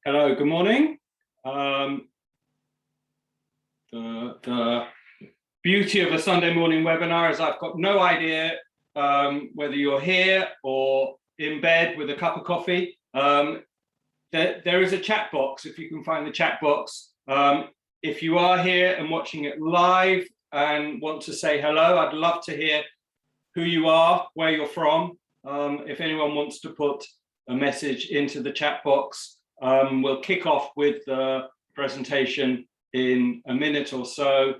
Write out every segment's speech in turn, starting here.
Hello, good morning. The beauty of a Sunday morning webinar is I've got no idea whether you're here or in bed with a cup of coffee. There is a chat box, if you can find the chat box. If you are here and watching it live and want to say hello, I'd love to hear who you are, where you're from. If anyone wants to put a message into the chat box, we'll kick off with the presentation in a minute or so.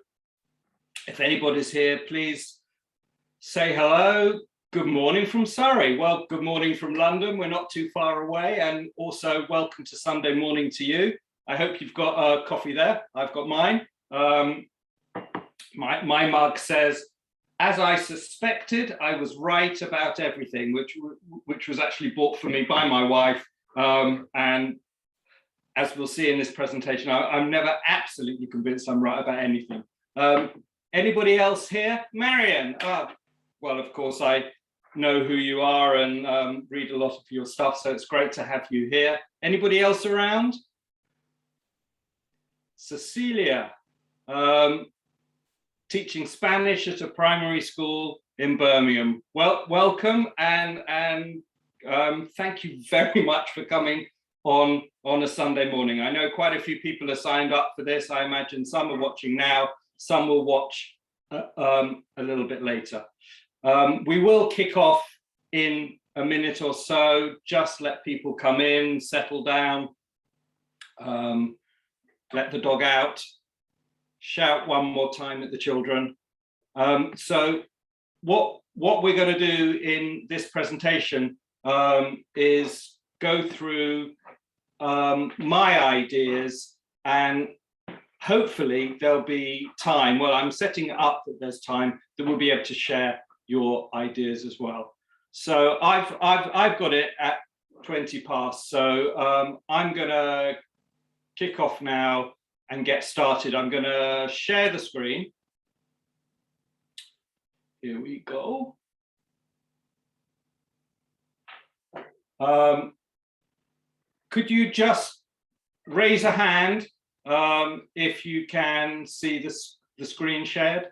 If anybody's here, please say hello. Good morning from Surrey. Well, good morning from London. We're not too far away. And also welcome to Sunday morning to you. I hope you've got a coffee there. I've got mine. My mug says, "As I suspected, I was right about everything," which was actually bought for me by my wife. And as we'll see in this presentation, I'm never absolutely convinced I'm right about anything. Anybody else here? Marion. Well, of course, I know who you are and read a lot of your stuff, so it's great to have you here. Anybody else around? Cecilia, teaching Spanish at a primary school in Birmingham. Well, welcome and thank you very much for coming on a Sunday morning. I know quite a few people are signed up for this. I imagine some are watching now, some will watch a little bit later. We will kick off in a minute or so. Just let people come in, settle down, let the dog out, shout one more time at the children. So what we're going to do in this presentation is go through my ideas, and hopefully there'll be time, well, I'm setting it up that there's time, that we'll be able to share your ideas as well. So I've got it at 20 past, so I'm gonna kick off now and get started. I'm gonna share the screen. Here we go. Could you just raise a hand if you can see the screen shared?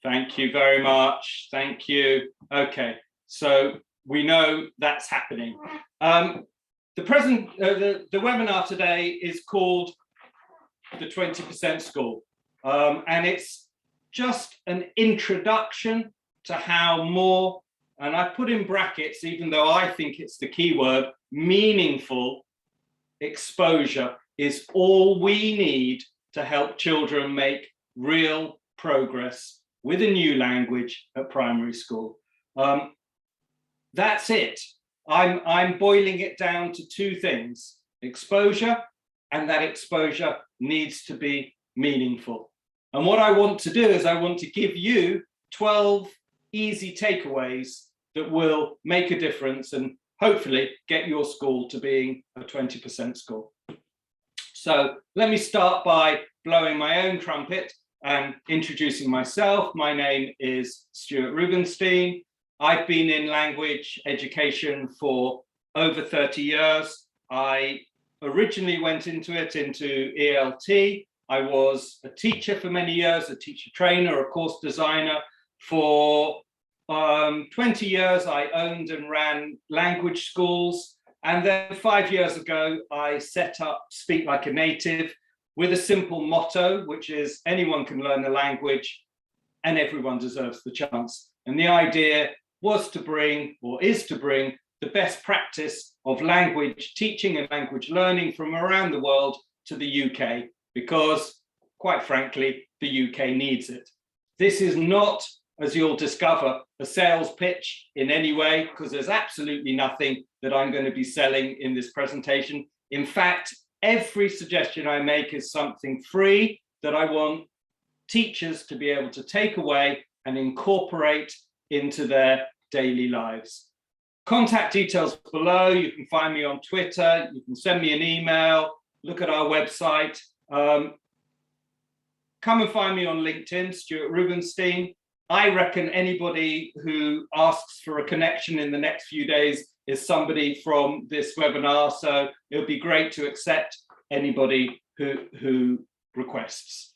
Thank you very much. Thank you. Okay, so we know that's happening. The webinar today is called the 20% School, and it's just an introduction to how more, and I put in brackets, even though I think it's the key word, meaningful exposure is all we need to help children make real progress with a new language at primary school. That's it. I'm boiling it down to two things: exposure, and that exposure needs to be meaningful. And what I want to do is I want to give you 12 easy takeaways that will make a difference and hopefully get your school to being a 20% school. So let me start by blowing my own trumpet and introducing myself. My name is Stuart Rubenstein. I've been in language education for over 30 years. I originally went into ELT. I was a teacher for many years, a teacher trainer, a course designer. For 20 years, I owned and ran language schools. And then 5 years ago, I set up Speak Like a Native with a simple motto, which is anyone can learn a language and everyone deserves the chance. And the idea was to bring, or is to bring, the best practice of language teaching and language learning from around the world to the UK, because quite frankly, the UK needs it. This is not, as you'll discover, a sales pitch in any way, because there's absolutely nothing that I'm going to be selling in this presentation. In fact, every suggestion I make is something free that I want teachers to be able to take away and incorporate into their daily lives. Contact details below. You can find me on Twitter. You can send me an email. Look at our website. Come and find me on LinkedIn, Stuart Rubenstein. I reckon anybody who asks for a connection in the next few days is somebody from this webinar, so it would be great to accept anybody who requests.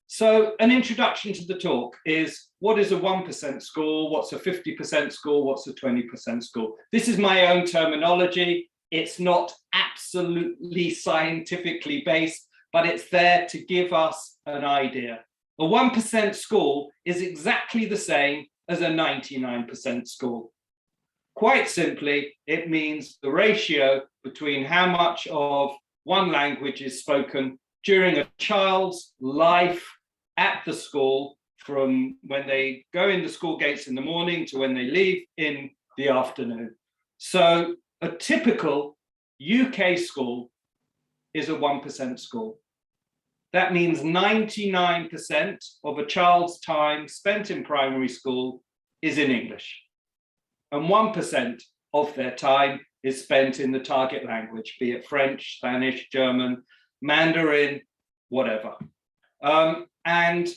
So an introduction to the talk is, what is a 1% school? What's a 50% school? What's a 20% school? This is my own terminology. It's not absolutely scientifically based, but it's there to give us an idea. A 1% school is exactly the same as a 99% school. Quite simply, it means the ratio between how much of one language is spoken during a child's life at the school, from when they go in the school gates in the morning to when they leave in the afternoon. So a typical UK school is a 1% school. That means 99% of a child's time spent in primary school is in English, and 1% of their time is spent in the target language, be it French, Spanish, German, Mandarin, whatever. And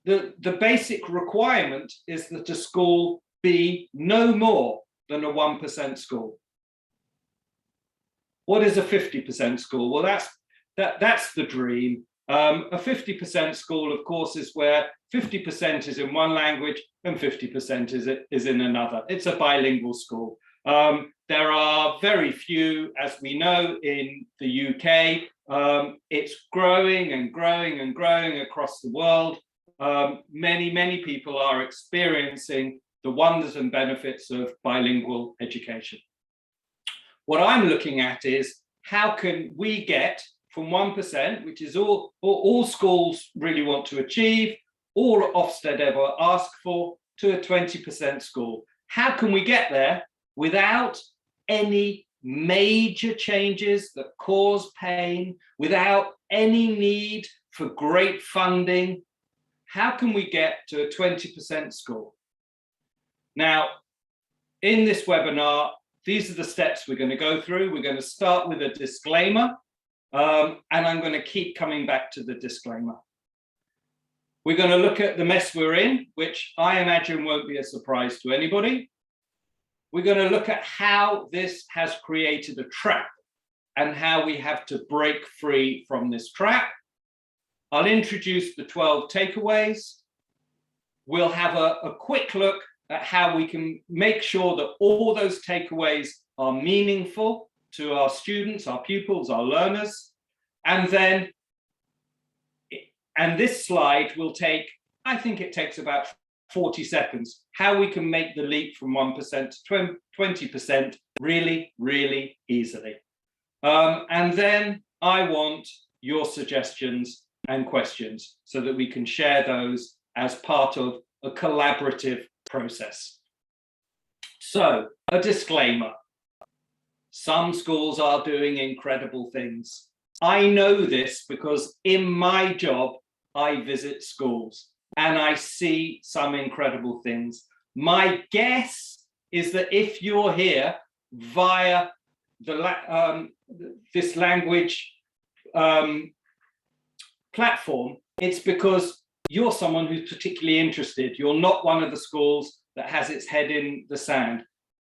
the basic requirement is that a school be no more than a 1% school. What is a 50% school? Well, that's the dream. A 50% school, of course, is where 50% is in one language and 50% is in another. It's a bilingual school. There are very few, as we know, in the UK. It's growing and growing and growing across the world. Many people are experiencing the wonders and benefits of bilingual education. What I'm looking at is, how can we get from 1%, which is all schools really want to achieve, all Ofsted ever ask for, to a 20% school? How can we get there without any major changes that cause pain, without any need for great funding? How can we get to a 20% school? Now, in this webinar, these are the steps we're going to go through. We're going to start with a disclaimer, and I'm going to keep coming back to the disclaimer. We're going to look at the mess we're in, which I imagine won't be a surprise to anybody. We're going to look at how this has created a trap and how we have to break free from this trap. I'll introduce the 12 takeaways. We'll have a quick look at how we can make sure that all those takeaways are meaningful to our students, our pupils, our learners. And this slide will take, I think it takes about 40 seconds, how we can make the leap from 1% to 20% really, really easily. And then I want your suggestions and questions so that we can share those as part of a collaborative process. So, a disclaimer. Some schools are doing incredible things. I know this because in my job, I visit schools and I see some incredible things. My guess is that if you're here via this language platform, it's because you're someone who's particularly interested. You're not one of the schools that has its head in the sand.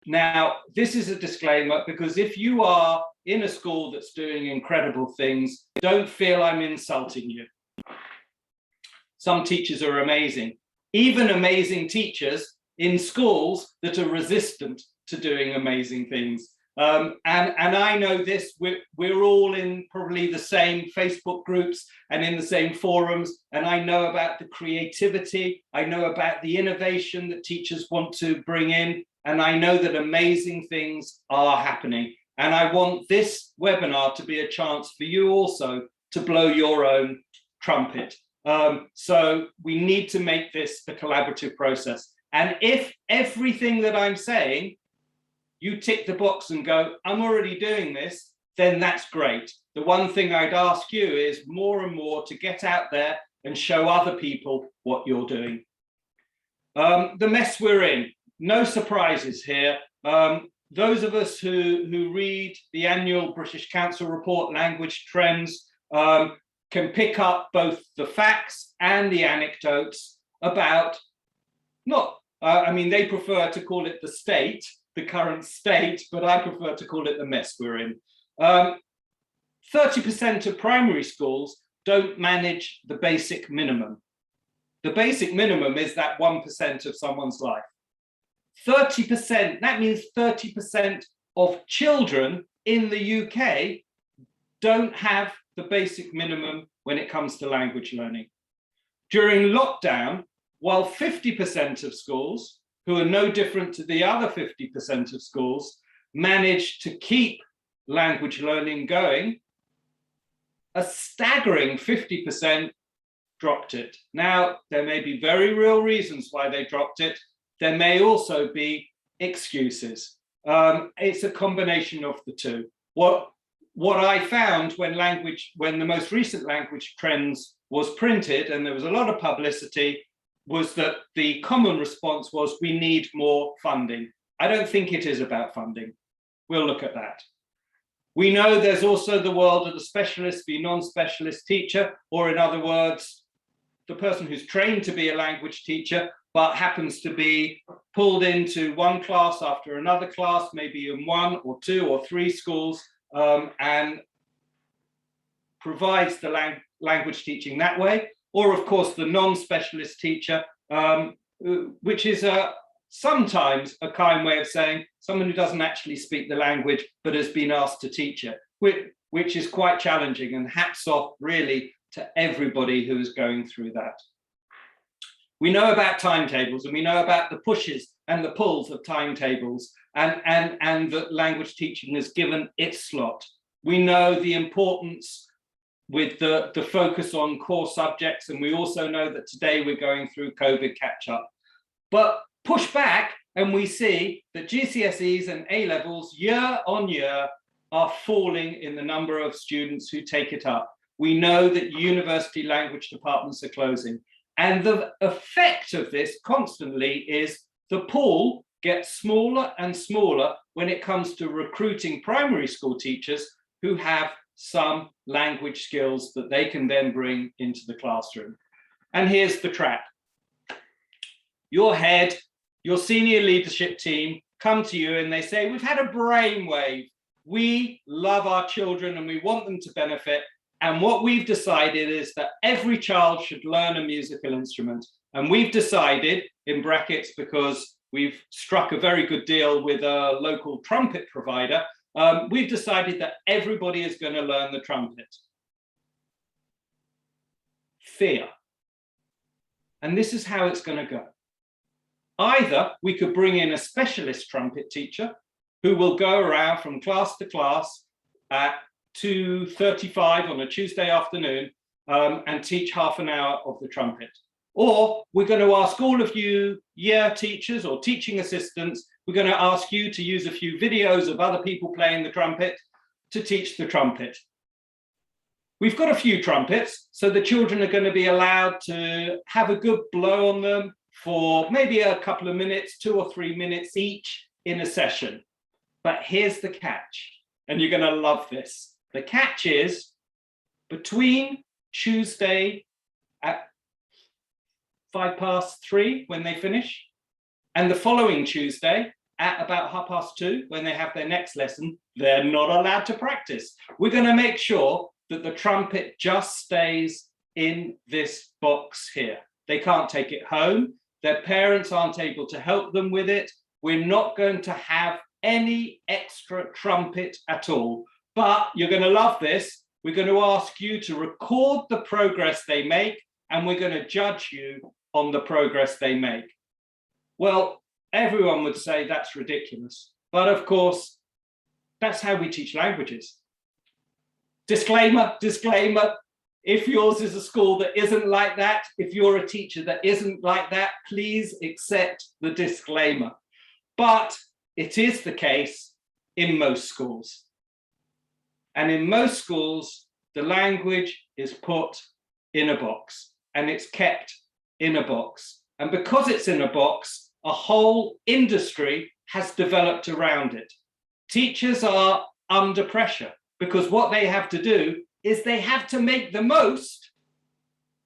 Now, this is a disclaimer, because if you are in a school that's doing incredible things, don't feel I'm insulting you. Some teachers are amazing, even amazing teachers in schools that are resistant to doing amazing things. And I know this, we're all in probably the same Facebook groups and in the same forums, and I know about the creativity, I know about the innovation that teachers want to bring in, and I know that amazing things are happening. And I want this webinar to be a chance for you also to blow your own trumpet. So we need to make this a collaborative process. And if everything that I'm saying, you tick the box and go, I'm already doing this, then that's great. The one thing I'd ask you is more and more to get out there and show other people what you're doing. The mess we're in, no surprises here. Those of us who read the annual British Council report, Language Trends, can pick up both the facts and the anecdotes about they prefer to call it the state, the current state, but I prefer to call it the mess we're in. 30% of primary schools don't manage the basic minimum. The basic minimum is that 1% of someone's life. 30%, that means 30% of children in the UK don't have the basic minimum when it comes to language learning. During lockdown, while 50% of schools, who are no different to the other 50% of schools, managed to keep language learning going, a staggering 50% dropped it. Now, there may be very real reasons why they dropped it. There may also be excuses. It's a combination of the two. What I found when the most recent language trends was printed, and there was a lot of publicity, was that the common response was, we need more funding. I don't think it is about funding. We'll look at that. We know there's also the world of the specialist v non-specialist teacher, or in other words, the person who's trained to be a language teacher, but happens to be pulled into one class after another class, maybe in 1 or 2 or 3 schools, and provides the language teaching that way. Or of course, the non-specialist teacher, which is sometimes a kind way of saying someone who doesn't actually speak the language, but has been asked to teach it, which is quite challenging, and hats off really to everybody who is going through that. We know about timetables, and we know about the pushes and the pulls of timetables, and that language teaching is given its slot. We know the importance with the focus on core subjects, and we also know that today we're going through COVID catch-up. But push back and we see that GCSEs and A-levels year on year are falling in the number of students who take it up. We know that university language departments are closing. And the effect of this constantly is the pool gets smaller and smaller when it comes to recruiting primary school teachers who have some language skills that they can then bring into the classroom. And here's the trap. Your head, your senior leadership team come to you and they say, we've had a brainwave. We love our children and we want them to benefit. And what we've decided is that every child should learn a musical instrument. And we've decided, in brackets, because we've struck a very good deal with a local trumpet provider, we've decided that everybody is going to learn the trumpet. Fear. And this is how it's going to go. Either we could bring in a specialist trumpet teacher who will go around from class to class at 2:35 on a Tuesday afternoon and teach half an hour of the trumpet. Or we're going to ask all of you year teachers or teaching assistants, we're going to ask you to use a few videos of other people playing the trumpet to teach the trumpet. We've got a few trumpets, so the children are going to be allowed to have a good blow on them for maybe a couple of minutes, 2 or 3 minutes each in a session. But here's the catch, and you're going to love this. The catch is between Tuesday at 3:05 when they finish, and the following Tuesday at about 2:30 when they have their next lesson, they're not allowed to practice. We're going to make sure that the trumpet just stays in this box here. They can't take it home. Their parents aren't able to help them with it. We're not going to have any extra trumpet at all. But you're going to love this. We're going to ask you to record the progress they make, and we're going to judge you on the progress they make. Well, everyone would say that's ridiculous. But of course, that's how we teach languages. Disclaimer, disclaimer. If yours is a school that isn't like that, if you're a teacher that isn't like that, please accept the disclaimer. But it is the case in most schools. And in most schools, the language is put in a box and it's kept in a box. And because it's in a box, a whole industry has developed around it. Teachers are under pressure because what they have to do is they have to make the most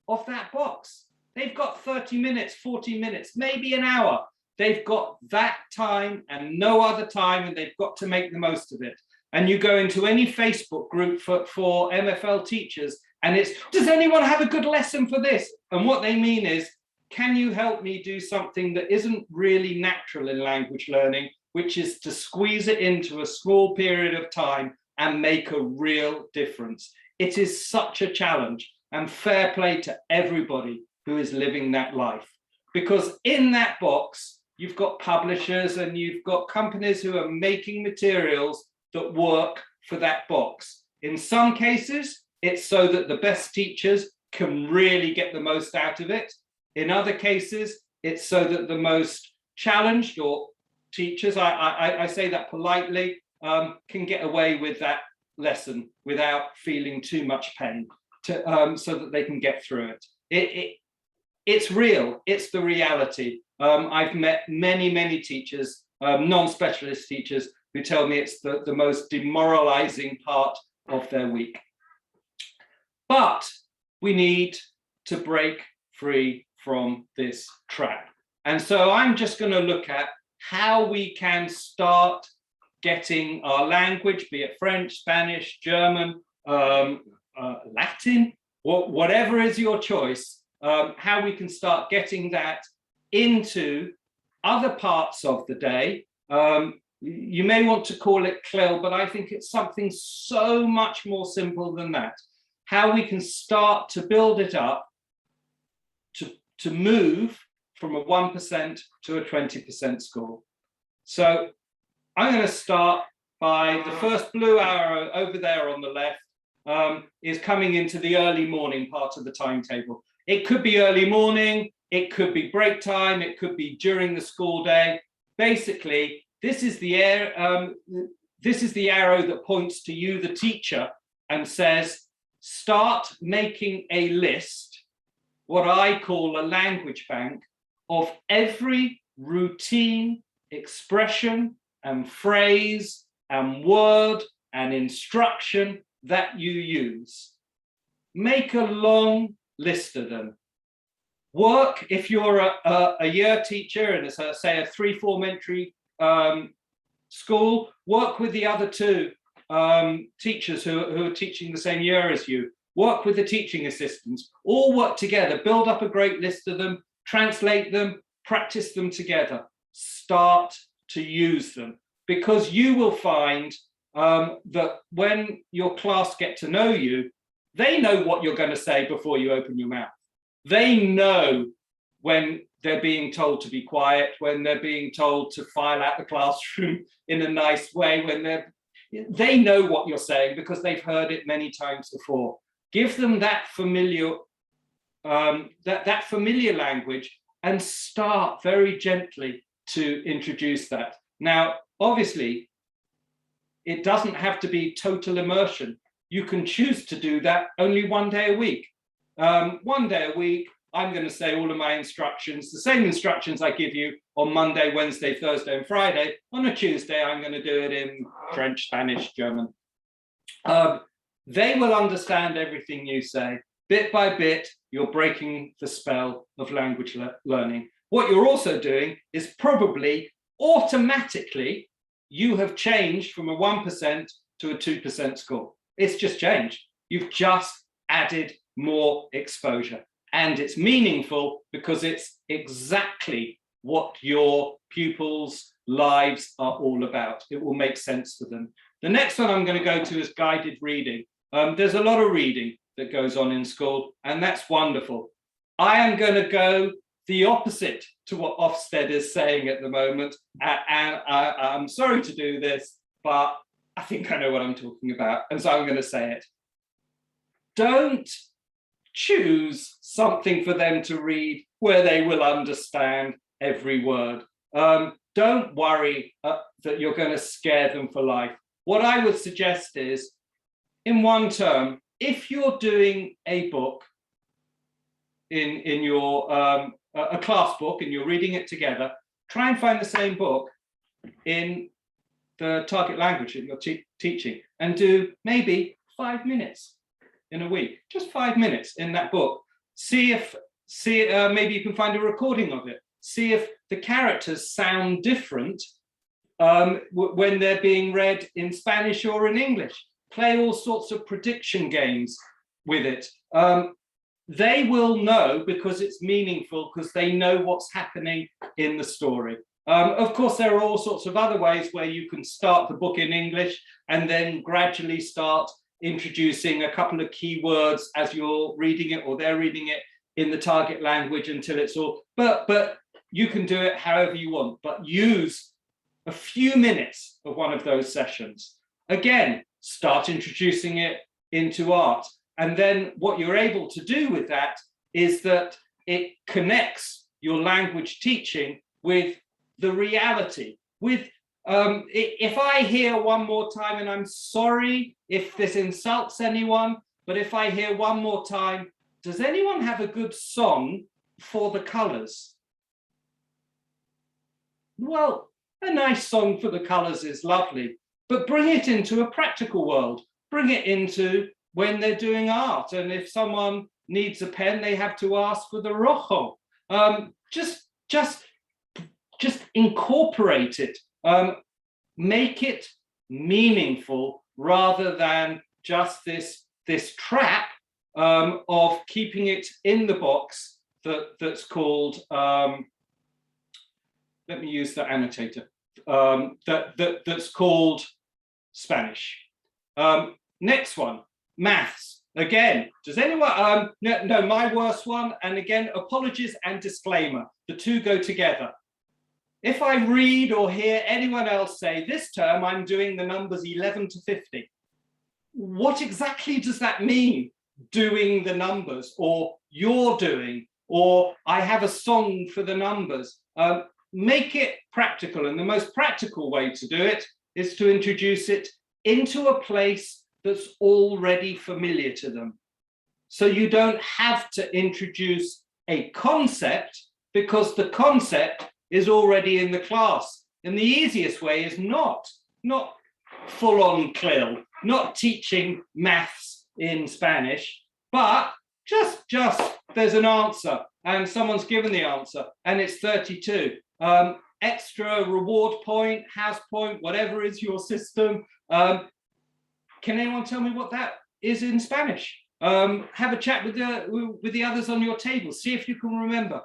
of that box. They've got 30 minutes, 40 minutes, maybe an hour They've got that time and no other time, and they've got to make the most of it. And you go into any Facebook group for MFL teachers, and it's, does anyone have a good lesson for this? And what they mean is, can you help me do something that isn't really natural in language learning, which is to squeeze it into a small period of time and make a real difference? It is such a challenge, and fair play to everybody who is living that life. Because in that box, you've got publishers and you've got companies who are making materials that work for that box. In some cases, it's so that the best teachers can really get the most out of it. In other cases, it's so that the most challenged or teachers, I say that politely, can get away with that lesson without feeling too much pain, so that they can get through it. It's real, it's the reality. I've met many teachers, non-specialist teachers, who tell me it's the most demoralizing part of their week. But we need to break free from this trap. And so I'm just going to look at how we can start getting our language, be it French, Spanish, German, Latin, whatever is your choice, how we can start getting that into other parts of the day. You may want to call it CLIL, but I think it's something so much more simple than that. How we can start to build it up to move from a 1% to a 20% score. So I'm going to start by the first blue arrow over there on the left, is coming into the early morning part of the timetable. It could be early morning, it could be break time, it could be during the school day. Basically, this is the arrow that points to you, the teacher, and says, start making a list, what I call a language bank, of every routine, expression, and phrase, and word, and instruction that you use. Make a long list of them. Work, if you're a year teacher and it's say a 3-4 entry school, work with the other 2 teachers who are teaching the same year as you. Work with the teaching assistants, all work together, build up a great list of them, translate them, practice them together, start to use them, because you will find that when your class get to know you, they know what you're going to say before you open your mouth. They know when they're being told to be quiet, when they're being told to file out the classroom in a nice way, when they know what you're saying because they've heard it many times before. Give them that familiar that familiar language and start very gently to introduce that. Now, obviously, it doesn't have to be total immersion. You can choose to do that only one day a week. One day a week, I'm going to say all of my instructions, the same instructions I give you on Monday, Wednesday, Thursday, and Friday. On a Tuesday, I'm going to do it in French, Spanish, German. They will understand everything you say. Bit by bit, you're breaking the spell of language learning. What you're also doing is probably automatically, you have changed from a 1% to a 2% score. It's just changed. You've just added more exposure. And it's meaningful because it's exactly what your pupils' lives are all about. It will make sense to them. The next one I'm going to go to is guided reading. There's a lot of reading that goes on in school, and that's wonderful. I am going to go the opposite to what Ofsted is saying at the moment. And I'm sorry to do this, but I think I know what I'm talking about. And so I'm going to say it. Don't choose something for them to read where they will understand every word. Don't worry that you're going to scare them for life. What I would suggest is, in one term, if you're doing a book in your a class book and you're reading it together, try and find the same book in the target language that you're teaching, and do maybe 5 minutes in a week, just 5 minutes in that book. See if maybe you can find a recording of it. see if the characters sound different when they're being read in Spanish or in English. Play all sorts of prediction games with it. They will know because it's meaningful, because they know what's happening in the story. Of course, there are all sorts of other ways where you can start the book in English and then gradually start introducing a couple of key words as you're reading it or they're reading it in the target language until it's all, but you can do it however you want, but use a few minutes of one of those sessions. Again, start introducing it into art. And then what you're able to do with that is that it connects your language teaching with the reality. With if I hear one more time, and I'm sorry if this insults anyone, but if I hear one more time, does anyone have a good song for the colors? Well, a nice song for the colors is lovely, but bring it into a practical world. Bring it into when they're doing art, and if someone needs a pen, they have to ask for the rojo. Just incorporate it. Make it meaningful rather than just this trap of keeping it in the box that's called. Let me use the annotator. That's called Spanish. Next one, maths. Again, does anyone, no, my worst one, and again, apologies and disclaimer, the two go together. If I read or hear anyone else say, this term I'm doing the numbers 11 to 50, what exactly does that mean? Doing the numbers, or you're doing, or I have a song for the numbers. Make it practical, and the most practical way to do it is to introduce it into a place that's already familiar to them. So you don't have to introduce a concept, because the concept is already in the class. And the easiest way is not full-on CLIL, not teaching maths in Spanish, but just there's an answer and someone's given the answer and it's 32. Extra reward point, house point, whatever is your system. Can anyone tell me what that is in Spanish? Have a chat with the others on your table, see if you can remember.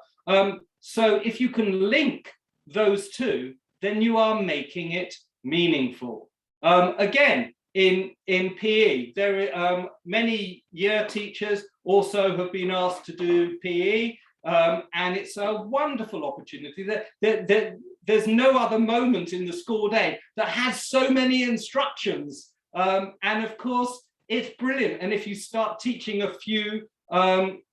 So if you can link those two, then you are making it meaningful. Again, in PE, there are many year teachers also have been asked to do PE, and it's a wonderful opportunity. There's no other moment in the school day that has so many instructions. And of course, it's brilliant. And if you start teaching a few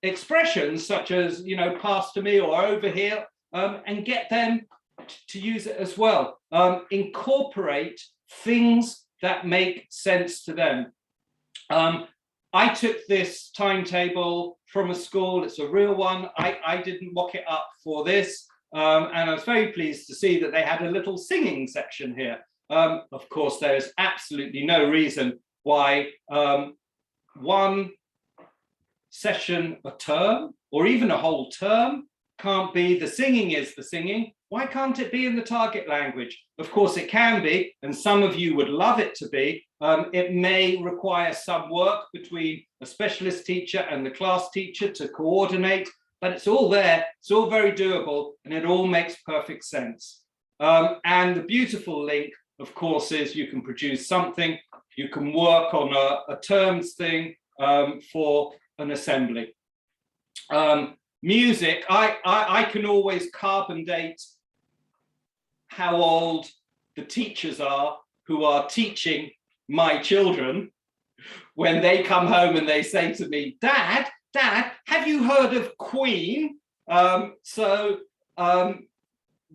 expressions such as, you know, pass to me or over here, and get them to use it as well. Incorporate things that make sense to them. I took this timetable from a school, it's a real one. I didn't mock it up for this, and I was very pleased to see that they had a little singing section here. Of course, there is absolutely no reason why one session a term, or even a whole term, can't be the singing is the singing. Why can't it be in the target language? Of course it can be, and some of you would love it to be. It may require some work between a specialist teacher and the class teacher to coordinate, but it's all there, it's all very doable, and it all makes perfect sense. And the beautiful link, of course, is you can produce something, you can work on a terms thing for an assembly. Music, I can always carbon date how old the teachers are who are teaching my children when they come home and they say to me, Dad, have you heard of Queen?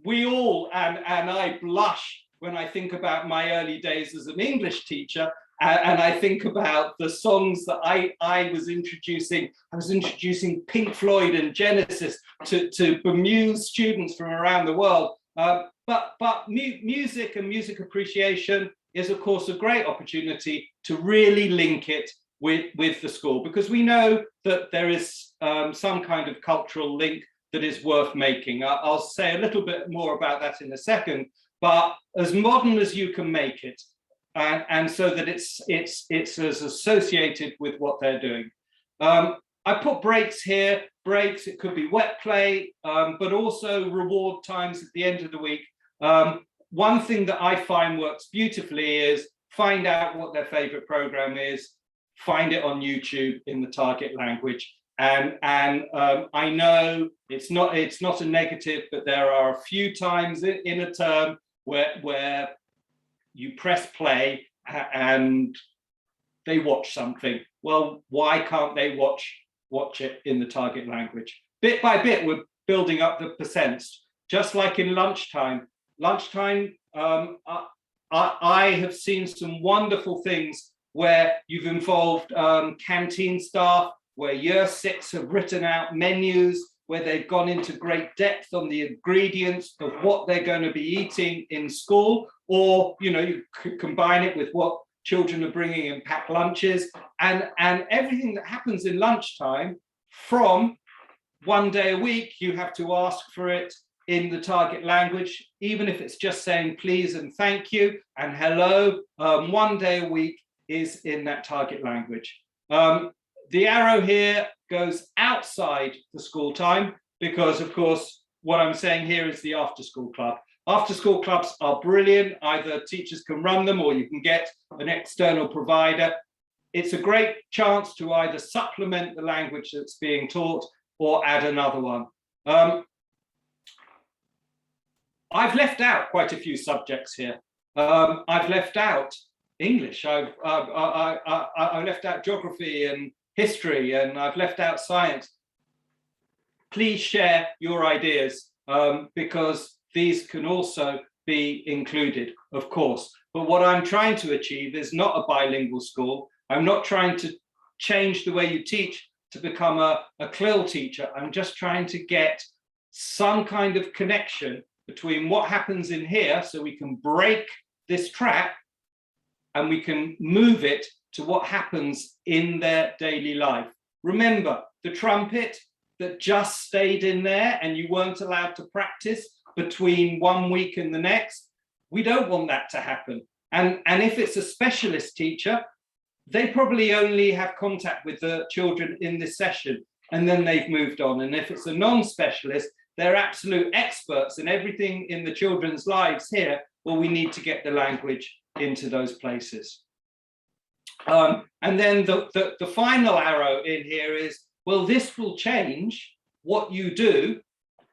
We all, and I blush when I think about my early days as an English teacher, and I think about the songs that I was introducing. I was introducing Pink Floyd and Genesis to bemuse students from around the world. But music and music appreciation is, of course, a great opportunity to really link it with the school, because we know that there is some kind of cultural link that is worth making. I'll say a little bit more about that in a second, but as modern as you can make it, and so that it's as associated with what they're doing. I put breaks here. Breaks, it could be wet play, but also reward times at the end of the week. One thing that I find works beautifully is find out what their favorite program is, find it on YouTube in the target language. And I know it's not a negative, but there are a few times in a term where you press play and they watch something. Well, why can't they watch it in the target language? Bit by bit, we're building up the percents, just like in lunchtime. I have seen some wonderful things where you've involved canteen staff, where year 6 have written out menus, where they've gone into great depth on the ingredients of what they're going to be eating in school, or you could combine it with what children are bringing in packed lunches, and everything that happens in lunchtime from one day a week, you have to ask for it in the target language, even if it's just saying please and thank you and hello. One day a week is in that target language. The arrow here goes outside the school time because, of course, what I'm saying here is the after-school club. After-school clubs are brilliant. Either teachers can run them or you can get an external provider. It's a great chance to either supplement the language that's being taught or add another one. I've left out quite a few subjects here. I've left out English. I've left out geography and history, and I've left out science. Please share your ideas because these can also be included, of course. But what I'm trying to achieve is not a bilingual school. I'm not trying to change the way you teach to become a CLIL teacher. I'm just trying to get some kind of connection between what happens in here so we can break this trap and we can move it to what happens in their daily life. Remember, the trumpet that just stayed in there and you weren't allowed to practice between one week and the next, we don't want that to happen. And if it's a specialist teacher, they probably only have contact with the children in this session and then they've moved on. And if it's a non-specialist, they're absolute experts in everything in the children's lives here. Well, we need to get the language into those places. And then the final arrow in here is, well, this will change what you do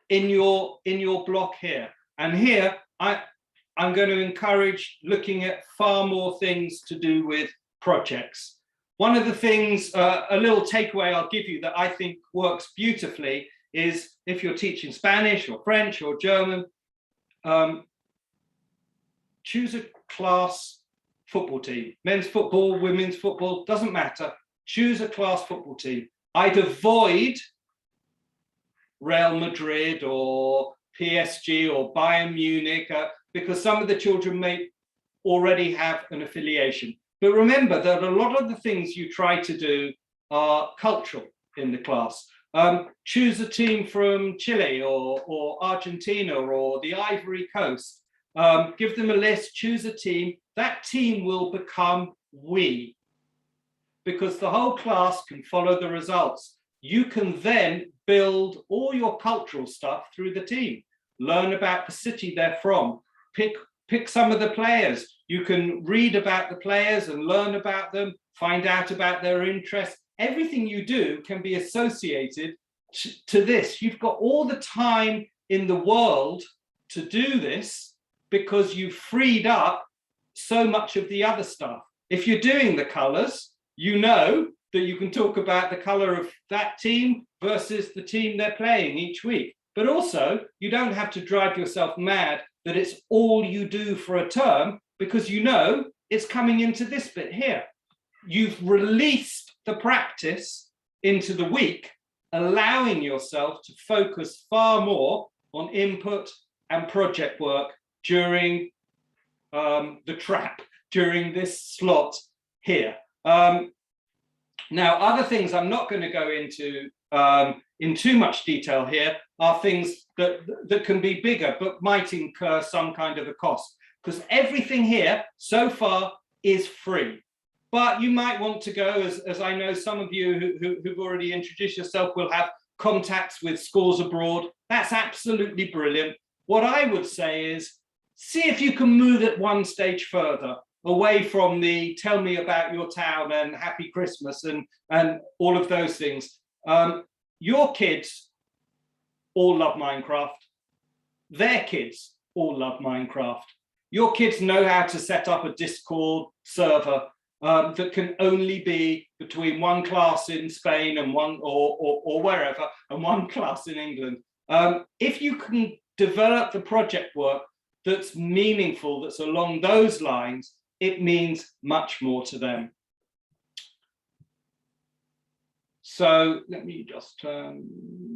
in your block here. And here, I'm going to encourage looking at far more things to do with projects. One of the things, a little takeaway I'll give you that I think works beautifully is if you're teaching Spanish or French or German, choose a class football team. Men's football, women's football, doesn't matter. Choose a class football team. I'd avoid Real Madrid or PSG or Bayern Munich because some of the children may already have an affiliation. But remember that a lot of the things you try to do are cultural in the class. Choose a team from Chile or Argentina or the Ivory Coast. Give them a list, choose a team. That team will become we, because the whole class can follow the results. You can then build all your cultural stuff through the team. Learn about the city they're from. Pick some of the players. You can read about the players and learn about them, find out about their interests. Everything you do can be associated to this. You've got all the time in the world to do this because you've freed up so much of the other stuff. If you're doing the colors, you know that you can talk about the color of that team versus the team they're playing each week. But also, you don't have to drive yourself mad that it's all you do for a term, because you know it's coming into this bit here. You've released the practice into the week, allowing yourself to focus far more on input and project work during the trap, during this slot here. Now, other things I'm not going to go into in too much detail here, are things that can be bigger, but might incur some kind of a cost. Because everything here so far is free. But you might want to go, as I know some of you who've already introduced yourself will have contacts with schools abroad. That's absolutely brilliant. What I would say is, see if you can move it one stage further, away from the tell me about your town and happy Christmas and all of those things. Your kids all love Minecraft. Their kids all love Minecraft. Your kids know how to set up a Discord server that can only be between one class in Spain and one or wherever, and one class in England. If you can develop the project work that's meaningful, that's along those lines, it means much more to them. So let me just turn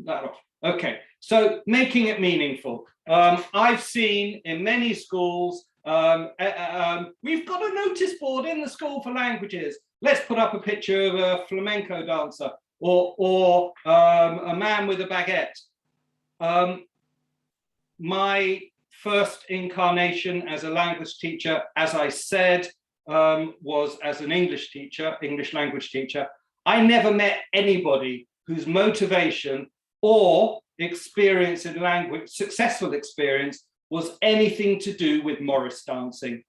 that off. Okay, so making it meaningful. I've seen in many schools, we've got a notice board in the school for languages. Let's put up a picture of a flamenco dancer or a man with a baguette. My first incarnation as a language teacher, as I said, was as an English teacher, English language teacher. I never met anybody whose motivation or experience in language, successful experience, was anything to do with Morris dancing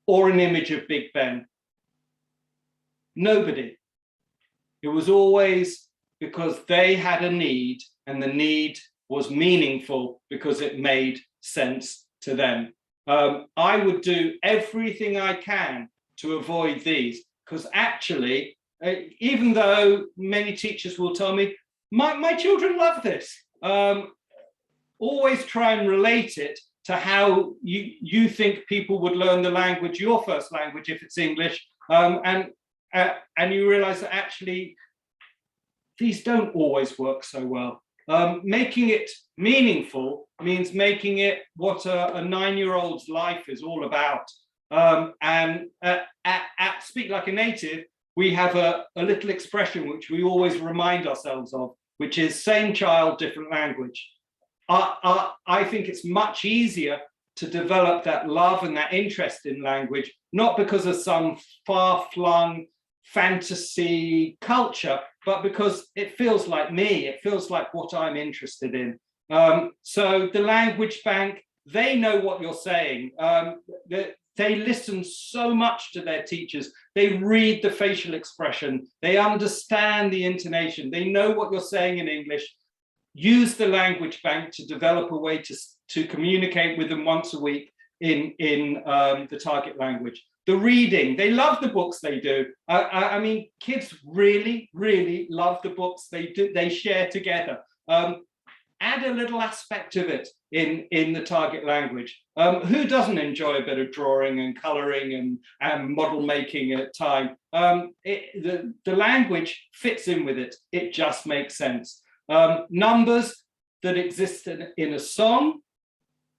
or an image of Big Ben. Nobody. It was always because they had a need, and the need was meaningful because it made sense to them. I would do everything I can to avoid these, because actually, even though many teachers will tell me, my children love this, always try and relate it to how you think people would learn the language, your first language, if it's English, and you realize that actually these don't always work so well. Making it meaningful means making it what a 9-year-old's life is all about. And at Speak Like a Native, we have a little expression which we always remind ourselves of, which is same child, different language. I think it's much easier to develop that love and that interest in language, not because of some far-flung fantasy culture, but because it feels like me, it feels like what I'm interested in. So the language bank, they know what you're saying. They listen so much to their teachers. They read the facial expression. They understand the intonation. They know what you're saying in English. Use the language bank to develop a way to communicate with them once a week in the target language. The reading, they love the books they do. I mean, kids really, really love the books they share together. Add a little aspect of it in the target language. Who doesn't enjoy a bit of drawing and coloring and model making at time? The language fits in with it. It just makes sense. Numbers that exist in a song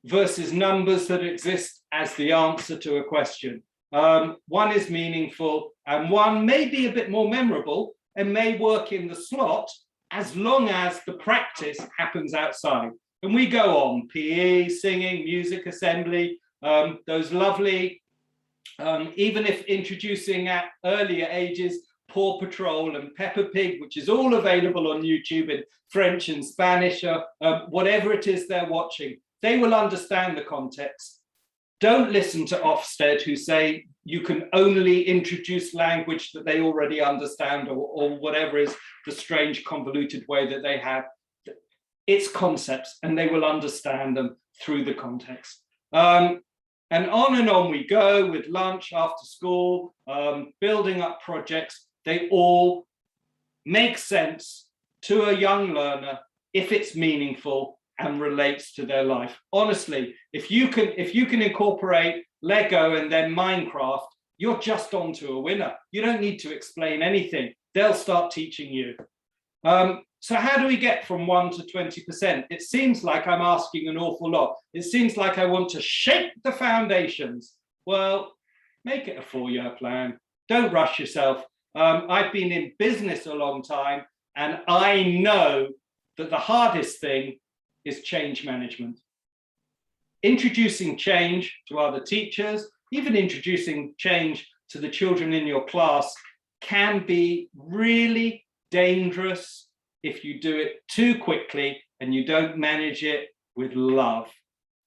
versus numbers that exist as the answer to a question. One is meaningful and one may be a bit more memorable and may work in the slot as long as the practice happens outside. And we go on, PE, singing, music assembly, those lovely, even if introducing at earlier ages, Paw Patrol and Peppa Pig, which is all available on YouTube in French and Spanish, or whatever it is they're watching, they will understand the context. Don't listen to Ofsted who say you can only introduce language that they already understand, or whatever is the strange convoluted way that they have. It's concepts and they will understand them through the context. And on we go with lunch, after school, building up projects. They all make sense to a young learner if it's meaningful and relates to their life. Honestly, if you can incorporate Lego and then Minecraft, you're just onto a winner. You don't need to explain anything. They'll start teaching you. So how do we get from 1 to 20%? It seems like I'm asking an awful lot. It seems like I want to shake the foundations. Well, make it a 4-year plan. Don't rush yourself. I've been in business a long time, And I know that the hardest thing is change management. Introducing change to other teachers, even introducing change to the children in your class, can be really dangerous if you do it too quickly and you don't manage it with love.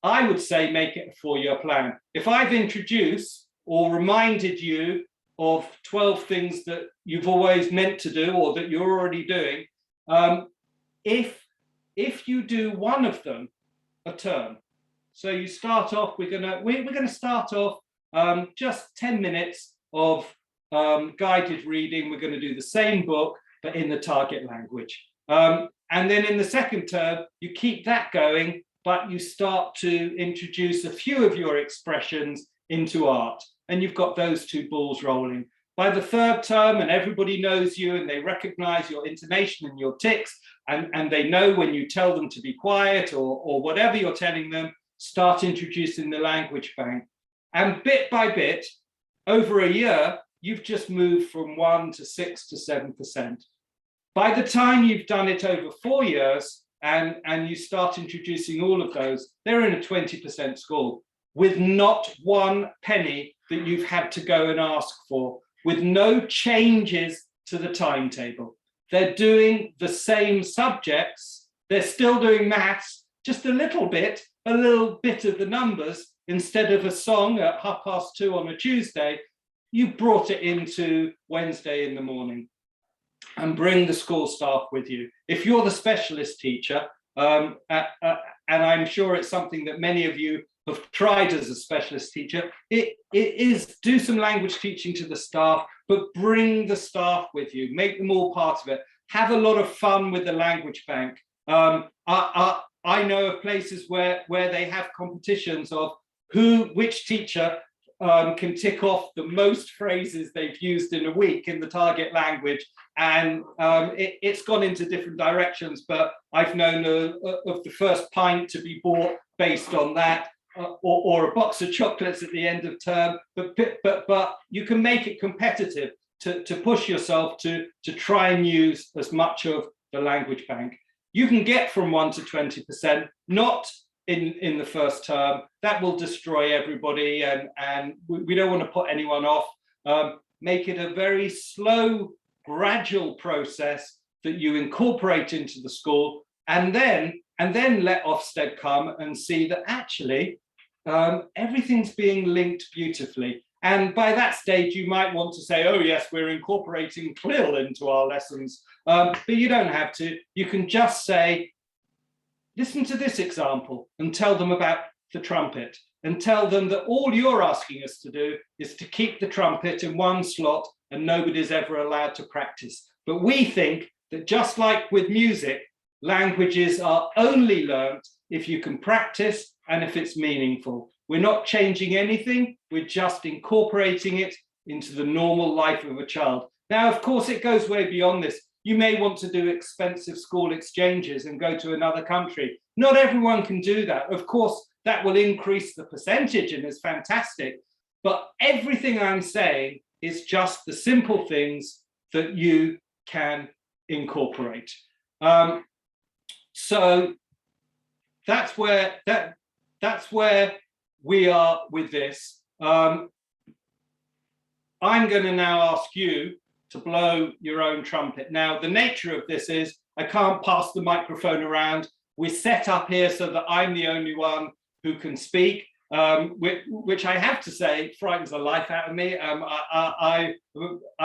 I would say make it a 4-year plan. If I've introduced or reminded you of 12 things that you've always meant to do or that you're already doing, if you do one of them a term, so you start off, we're gonna start off just 10 minutes of guided reading. We're going to do the same book, but in the target language. And then in the second term, you keep that going, but you start to introduce a few of your expressions into art. And you've got those two balls rolling. By the third term, and everybody knows you and they recognize your intonation and your tics, and they know when you tell them to be quiet or whatever you're telling them, start introducing the language bank. And bit by bit, over a year, you've just moved from 1 to 6 to 7%. By the time you've done it over 4 years and you start introducing all of those, they're in a 20% score with not one penny that you've had to go and ask for, with no changes to the timetable. They're doing the same subjects. They're still doing maths, just a little bit of the numbers. Instead of a song at 2:30 on a Tuesday, you brought it into Wednesday in the morning, and bring the school staff with you. If you're the specialist teacher, and I'm sure it's something that many of you have tried as a specialist teacher, it is do some language teaching to the staff, but bring the staff with you, make them all part of it. Have a lot of fun with the language bank. I know of places where they have competitions of which teacher can tick off the most phrases they've used in a week in the target language, and it's gone into different directions, but I've known of the first pint to be bought based on that, or a box of chocolates at the end of term, but you can make it competitive to push yourself to try and use as much of the language bank. You can get from 1 to 20%, not in the first term. That will destroy everybody, and we don't want to put anyone off. Make it a very slow, gradual process that you incorporate into the school, and then let Ofsted come and see that actually everything's being linked beautifully. And by that stage, you might want to say, oh yes, we're incorporating CLIL into our lessons, but you don't have to. You can just say, listen to this example, and tell them about the trumpet, and tell them that all you're asking us to do is to keep the trumpet in one slot and nobody's ever allowed to practice. But we think that just like with music, languages are only learnt if you can practice and if it's meaningful. We're not changing anything, we're just incorporating it into the normal life of a child. Now, of course, it goes way beyond this. You may want to do expensive school exchanges and go to another country. Not everyone can do that. Of course, that will increase the percentage and is fantastic. But everything I'm saying is just the simple things that you can incorporate. So that's where we are with this. I'm going to now ask you to blow your own trumpet. Now, the nature of this is I can't pass the microphone around. We're set up here so that I'm the only one who can speak, which I have to say frightens the life out of me. I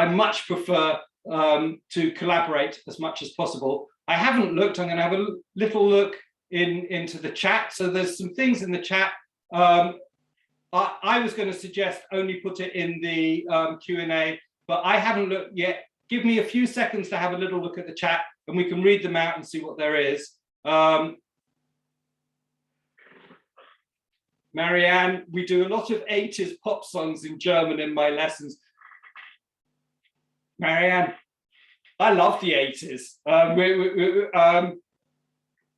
much prefer to collaborate as much as possible. I haven't looked. I'm going to have a little look into the chat. So there's some things in the chat. I was going to suggest only put it in the Q&A, but I haven't looked yet. Give me a few seconds to have a little look at the chat and we can read them out and see what there is. Marianne, we do a lot of 80s pop songs in German in my lessons. Marianne, I love the 80s.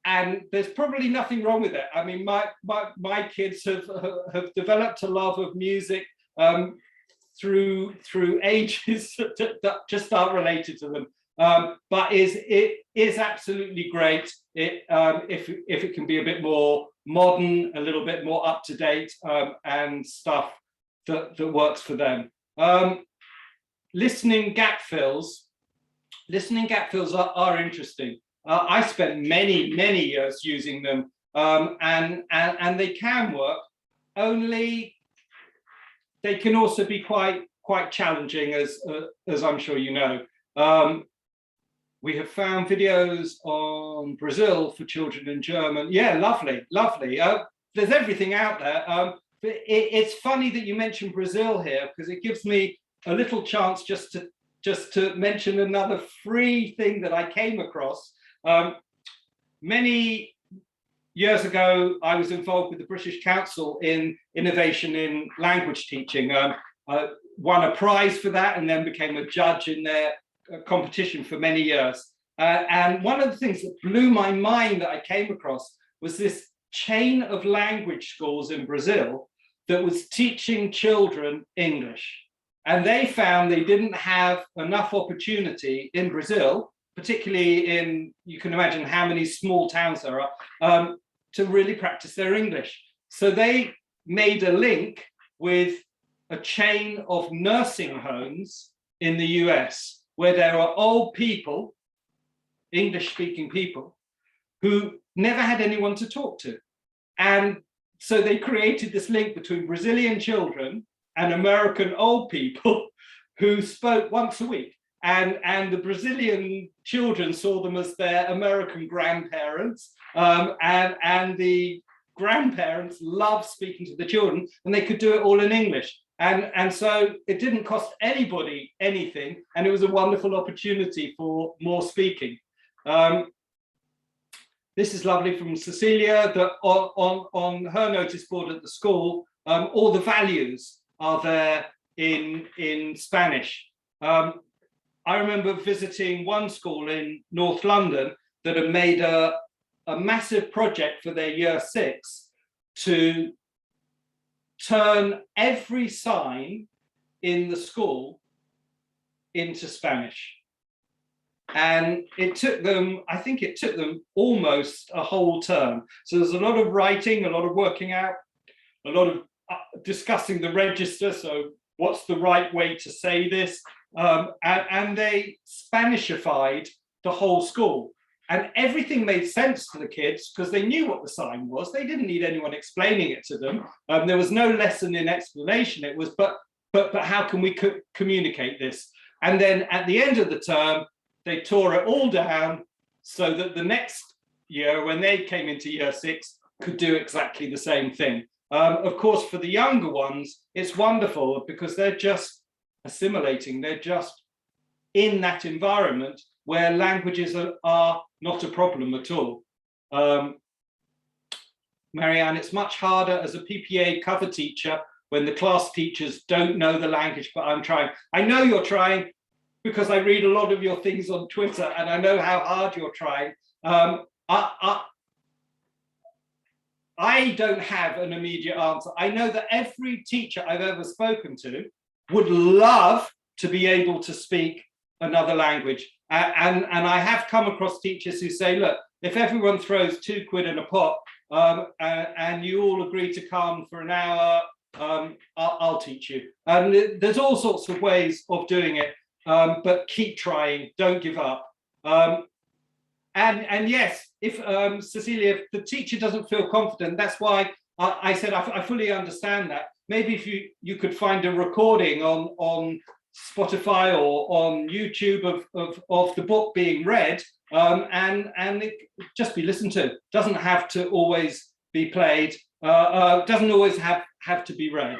And there's probably nothing wrong with it. I mean, my kids have developed a love of music through ages that just aren't related to them. but it is absolutely great if it can be a bit more modern, a little bit more up to date, and stuff that works for them. Listening gap fills are interesting. I spent many years using them, and they can work. Only they can also be quite challenging, as I'm sure you know. We have found videos on Brazil for children in German. Yeah, lovely. There's everything out there. But it's funny that you mentioned Brazil here, because it gives me a little chance just to mention another free thing that I came across. Many years ago, I was involved with the British Council in innovation in language teaching. I won a prize for that and then became a judge in their competition for many years. And one of the things that blew my mind that I came across was this chain of language schools in Brazil that was teaching children English. And they found they didn't have enough opportunity in Brazil, particularly in, you can imagine how many small towns there are, to really practice their English. So they made a link with a chain of nursing homes in the US, where there are old people, English-speaking people, who never had anyone to talk to. And so they created this link between Brazilian children and American old people who spoke once a week. And the Brazilian children saw them as their American grandparents, and the grandparents loved speaking to the children, and they could do it all in English. And so it didn't cost anybody anything, and it was a wonderful opportunity for more speaking. This is lovely from Cecilia, that on her notice board at the school, all the values are there in Spanish. I remember visiting one school in North London that had made a massive project for their year 6 to turn every sign in the school into Spanish. And it took them, I think it took them almost a whole term. So there's a lot of writing, a lot of working out, a lot of discussing the register. So what's the right way to say this? And they Spanishified the whole school. And everything made sense to the kids because they knew what the sign was. They didn't need anyone explaining it to them. There was no lesson in explanation. It was, but how can we communicate this? And then at the end of the term, they tore it all down so that the next year, when they came into year 6, could do exactly the same thing. Of course, for the younger ones, it's wonderful because they're just assimilating. They're just in that environment where languages are not a problem at all. Marianne, it's much harder as a PPA cover teacher when the class teachers don't know the language, but I'm trying. I know you're trying because I read a lot of your things on Twitter and I know how hard you're trying. I don't have an immediate answer. I know that every teacher I've ever spoken to would love to be able to speak another language. And I have come across teachers who say, look, if everyone throws £2 in a pot and you all agree to come for an hour, I'll teach you. And there's all sorts of ways of doing it, but keep trying, don't give up. And yes, if Cecilia, if the teacher doesn't feel confident, that's why I said I fully understand that. Maybe if you could find a recording on Spotify or on YouTube of the book being read, and it just be listened to. Doesn't have to always be played. Doesn't always have to be read.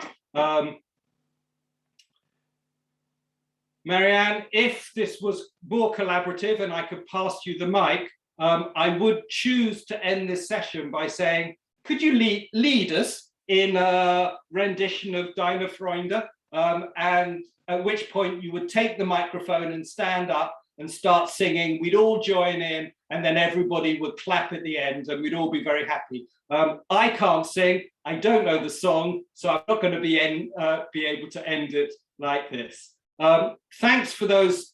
Marianne, if this was more collaborative and I could pass you the mic, I would choose to end this session by saying, could you lead us in a rendition of Deine Freunde? And at which point you would take the microphone and stand up and start singing. We'd all join in, and then everybody would clap at the end, and we'd all be very happy. I can't sing. I don't know the song, so I'm not going to be able to end it like this. Thanks for those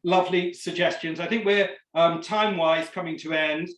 lovely suggestions. I think we're time-wise coming to end.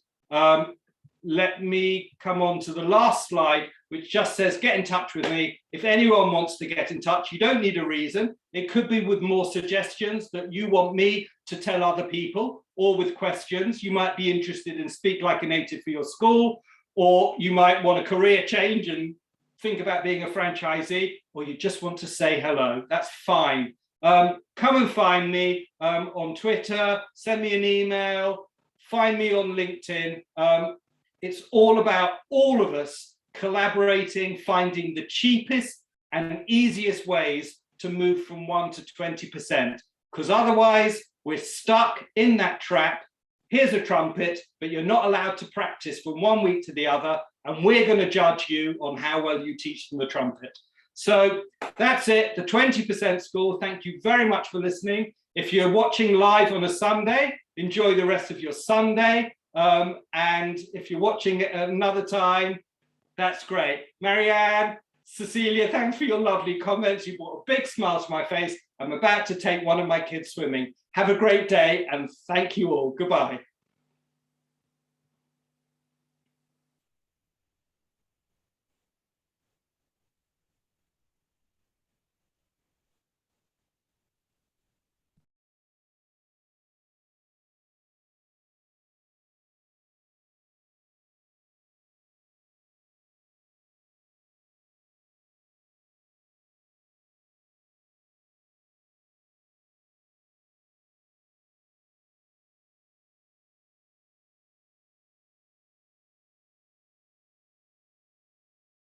Let me come on to the last slide, which just says, get in touch with me. If anyone wants to get in touch, you don't need a reason. It could be with more suggestions that you want me to tell other people, or with questions. You might be interested in Speak Like a Native for your school, or you might want a career change and think about being a franchisee, or you just want to say hello. That's fine. Come and find me on Twitter, send me an email, find me on LinkedIn. It's all about all of us collaborating, finding the cheapest and easiest ways to move from 1 to 20%, because otherwise we're stuck in that trap. Here's a trumpet, but you're not allowed to practice from 1 week to the other, and we're going to judge you on how well you teach them the trumpet. So that's it, the 20% School. Thank you very much for listening. If you're watching live on a Sunday, enjoy the rest of your Sunday. And if you're watching it at another time, that's great. Marianne, Cecilia, thanks for your lovely comments. You brought a big smile to my face. I'm about to take one of my kids swimming. Have a great day, and thank you all. Goodbye.